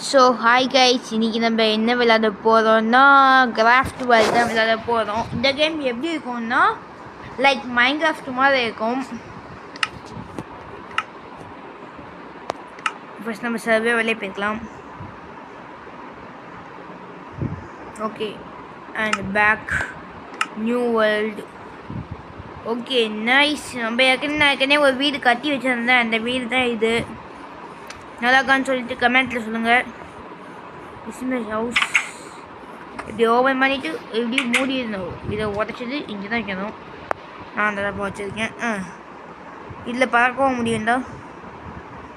So hi guys, இன்றைக்கி நம்ம என்ன விளையாட போகிறோம்னா கிராஃப்ட் வேர்ல்டு தான் விளையாட போகிறோம். இந்த கேம் எப்படி இருக்கும்னா லைக் மைன்கிராஃப்ட் மாதிரி இருக்கும். ஃபர்ஸ்ட் நம்ம சர்வே வெளியே போய்க்கலாம். Okay, and back new world. Okay nice. நம்ம ஏற்கனவே ஒரு வீடு கட்டி வச்சுருந்தேன். அந்த வீடு தான் இது. நல்லாக்கான்னு சொல்லிட்டு கமெண்ட்டில் சொல்லுங்கள். இஸ்மே ஹவுஸ் இப்படி ஓப்பன் பண்ணிவிட்டு இப்படி மூடிடணும். இதை உடச்சது இங்கே தான் வைக்கணும். நான் அந்த டப்பா வச்சுருக்கேன். இதில் பறக்கவும் முடியும்டா.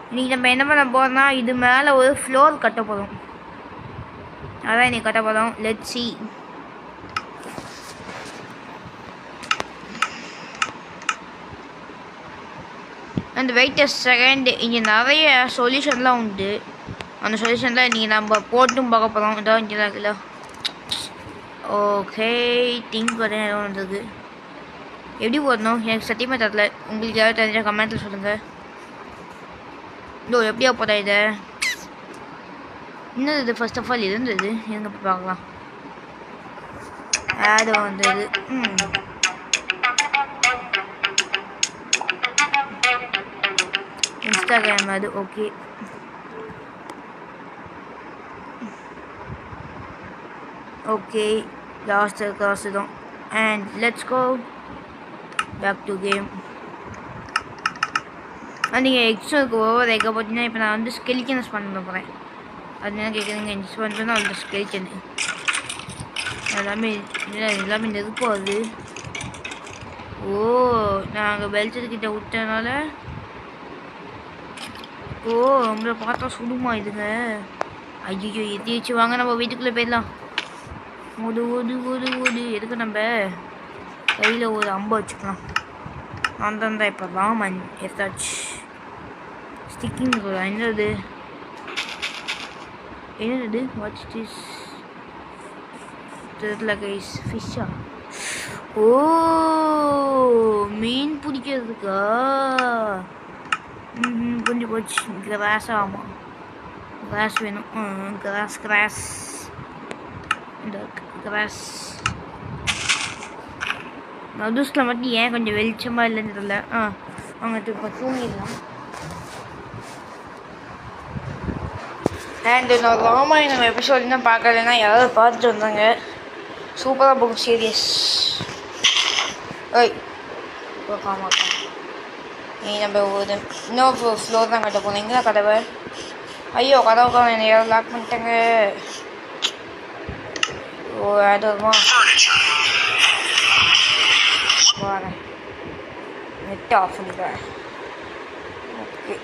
இன்றைக்கி நம்ம என்ன பண்ண போகிறோம்னா இது மேலே ஒரு ஃப்ளோர் கட்ட போகிறோம். அதான் இன்றைக்கி கட்ட போகிறோம். Let's see. And wait a second. இங்கே நிறைய சொல்யூஷன்லாம் உண்டு. அந்த சொல்யூஷன்லாம் இன்றைக்கி நம்ம போட்டும் பார்க்க போகிறோம். இதான் இங்கே தான் இருக்குல்ல. ஓகே, திங்க் வரேன் எதுவும் வந்தது. எப்படி போடணும் எனக்கு சத்தியமாக தரல. உங்களுக்கு யாராவது தெரிஞ்சால் கமெண்ட்டில் சொல்லுங்கள். இதோ எப்படியா போதா இதை இன்னும் இது ஃபர்ஸ்ட் ஆஃப் ஆல் இருந்தது. எங்கே போய் பார்க்கலாம். ஆடு வந்தது. இன்ஸ்டாகிராம் அது. ஓகே, ஓகே, லாஸ்ட் காசு தான். And let's go back to game. நீங்கள் எக்ஸ்ட்ராக்கு ஓவர் எங்கே பார்த்தீங்கன்னா இப்போ நான் வந்து ஸ்கெலிக்கன்ஸ் பண்ண போகிறேன். அது என்ன கேட்குறீங்க? எக்ஸ் பண்ணுறேன்னா அந்த ஸ்கெலிக்கன் எல்லாமே நெருப்பு அது. ஓ, நாங்கள் வெளிச்சத்துக்கிட்ட விட்டனால ஓ நம்மளை பார்த்தா சுடுமா இதுங்க. ஐயோ எத்தி வச்சு வாங்க நம்ம வீட்டுக்குள்ளே போயிடலாம். ஓடு ஓடு ஓடு ஓடு. எதுக்கு நம்ம கையில் ஒரு அம்பை வச்சுக்கலாம். அந்த இப்போ ராமன் எத்தாச்சு ஸ்டிக்கிங் என்னது என்னது வாட்ச் திஸ் தெரியல கைஸ். ஃபிஷ்ஷா? ஓ, மீன் பிடிக்கிறதுக்கா? கொஞ்சம் போச்சு. கிராஸ். ஆமாம், கிராஸ் வேணும். கிராஸ் இந்த கிராஸ் நடுஸில் மட்டும் ஏன் கொஞ்சம் வெளிச்சமாக இல்லைன்னு தெரியல. அவங்க இப்போ தூங்கிடலாம். அண்ட் நான் ராமாயணம் எபிசோட் தான் பார்க்கலன்னா யாராவது பார்த்துட்டு வந்தாங்க. சூப்பராக போகும் சீரியஸ். ஓய் ஆமாக்கா, நீ நம்ம ஒரு இன்னொரு ஃப்ளோர் தான் கட்ட போனோம். எங்கே கதவை? ஐயோ கதவுக்கா என்னை யாரும் லாக் பண்ணிட்டாங்க. ஓ அது வருமா? வரேன், நெட் ஆஃப் பண்ணிக்கிறேன். ஓகே,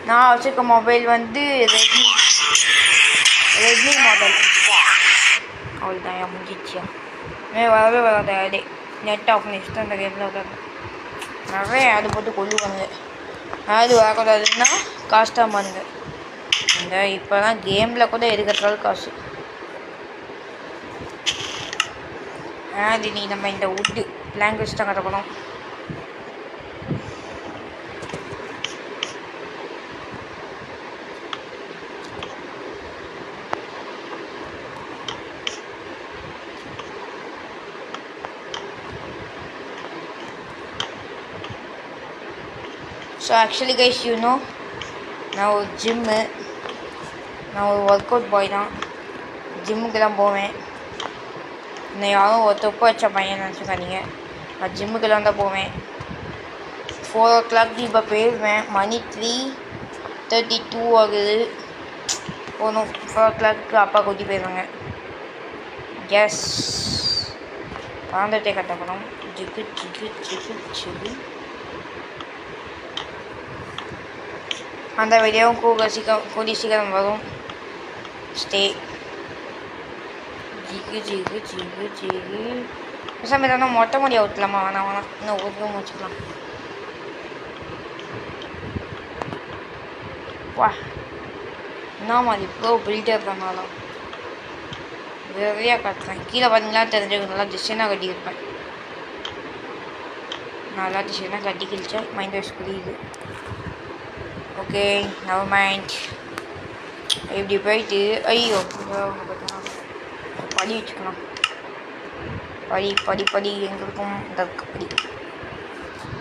நான் வச்சுருக்க மொபைல் வந்து ரெட்மி மாடல். அவ்வளோதான் முடிஞ்சிச்சியா? வரவே வராது. நெட் ஆஃப் பண்ணிட்டு அந்த கேமில் உட்காந்து நிறைய ஆடு போட்டு கொள்ளுவாங்க. ஆடு வரக்கூடாதுன்னா காஸ்ட்டாக பாருங்க. இந்த இப்போ தான் கேமில் கூட எடுக்கிறதால காசு. அது நீ நம்ம இந்த வுட்டு லாங்குவேஜ் தான் கற்றுக்கணும். ஸோ ஆக்சுவலி கைஸ் நான் ஒரு ஜிம்மு, நான் ஒரு ஒர்க் அவுட் பாய் தான். ஜிம்முக்கு தான் போவேன். இன்னும் யாரும் ஒரு தொப்பு வச்ச பையன் நினச்சிக்காதீங்க. நான் ஜிம்முக்கெல்லாம் தான் போவேன். 4 o'clock இப்போ போயிடுவேன். மணி 3:32 ஆகுது. போகணும். 4 o'clock அப்பா கூட்டி போயிடுவாங்க. எஸ், பாந்தட்டே கட்டப்படும். ஜிகு ஜிகு ஜிகு ஜிகு. அந்த வீடியோவும் கூடி சீக்கிரம் வரும். ஸ்டே. ஜிகு ஜிகு ஜிகு ஜிகு. பேசாமல் எதனா மொட்டை மாடி அவுட்லாமா? வேணாம், இன்னும் ஒரு ரூம் வச்சுக்கலாம். வா, என்ன மாதிரி இப்போ பில்டர் பண்ணாலும் நிறையா கட்டுறேன். கீழே பார்த்தீங்களா தெரிஞ்சவங்க நல்லா டிசைனாக கட்டியிருப்பேன். நல்லா டிசைனாக கட்டி கிழிச்சேன். மைண்ட் வாஷ் புரியுது. Okay, never mind. இப்படி போயிட்டு ஐயோ படி வச்சுக்கலாம். படி படி படி எங்களுக்கும் இந்த படி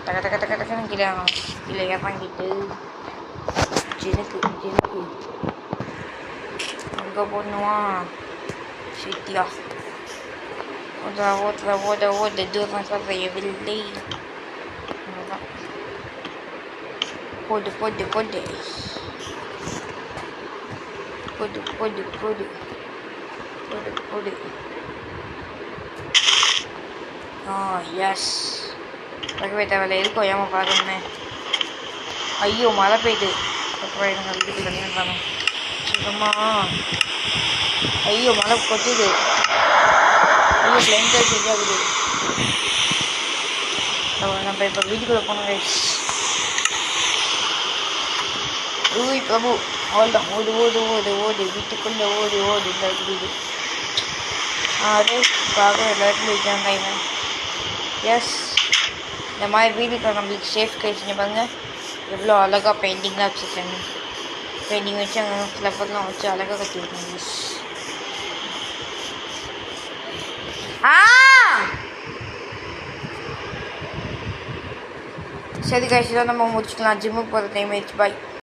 டக்க டக்க டக்க டக்குன்னு கீழே கீழே இறங்கிட்டு ஜெனுக்கு ஜெனுக்கு அங்கே போடணுமா சிட்டியா ஓட தூரம் சொல்லையவில்லை. போடு போடு போடு போடு போடு போடு போடு போடு. எஸ் பக்கவே தேவையில்ல, எதுக்கும் ஏமா பார்க்கணுமே. ஐயோ மழை பெய்யுது. அப்புறம் எங்கள் வீட்டுக்கு தண்ணி சுத்தமா. ஐயோ மழை கொட்டுது. ஐயோ கிளைமேட் சரியாகுது. நம்ம இப்போ வீட்டுக்குள்ளே போனோம் கைஸ். ஊய் பிரபு அவ்வளோதான், ஓடு ஓடு ஓடு ஓடு வீட்டுக்குள்ளே ஓடு ஓடு இந்த வீடு. அதே பார்க்க எல்லாருக்கும் வைக்கிறாங்க இவன். எஸ் இந்த மாதிரி வீட்டுக்கு நம்மளுக்கு சேஃப் கைஸ்ன்னு பாருங்க. எவ்வளோ அழகாக பெயிண்டிங்லாம் வச்சுருக்காங்க. பெயிண்டிங் வச்சு அங்கே ஃப்ளவர்லாம் வச்சு அழகாக கட்டியிருக்காங்க. சரி கைஸ், இதான் நம்ம முடிச்சுக்கலாம். ஜிம்முக்கு போகிற டைம் ஆயிடுச்சு. பாய்.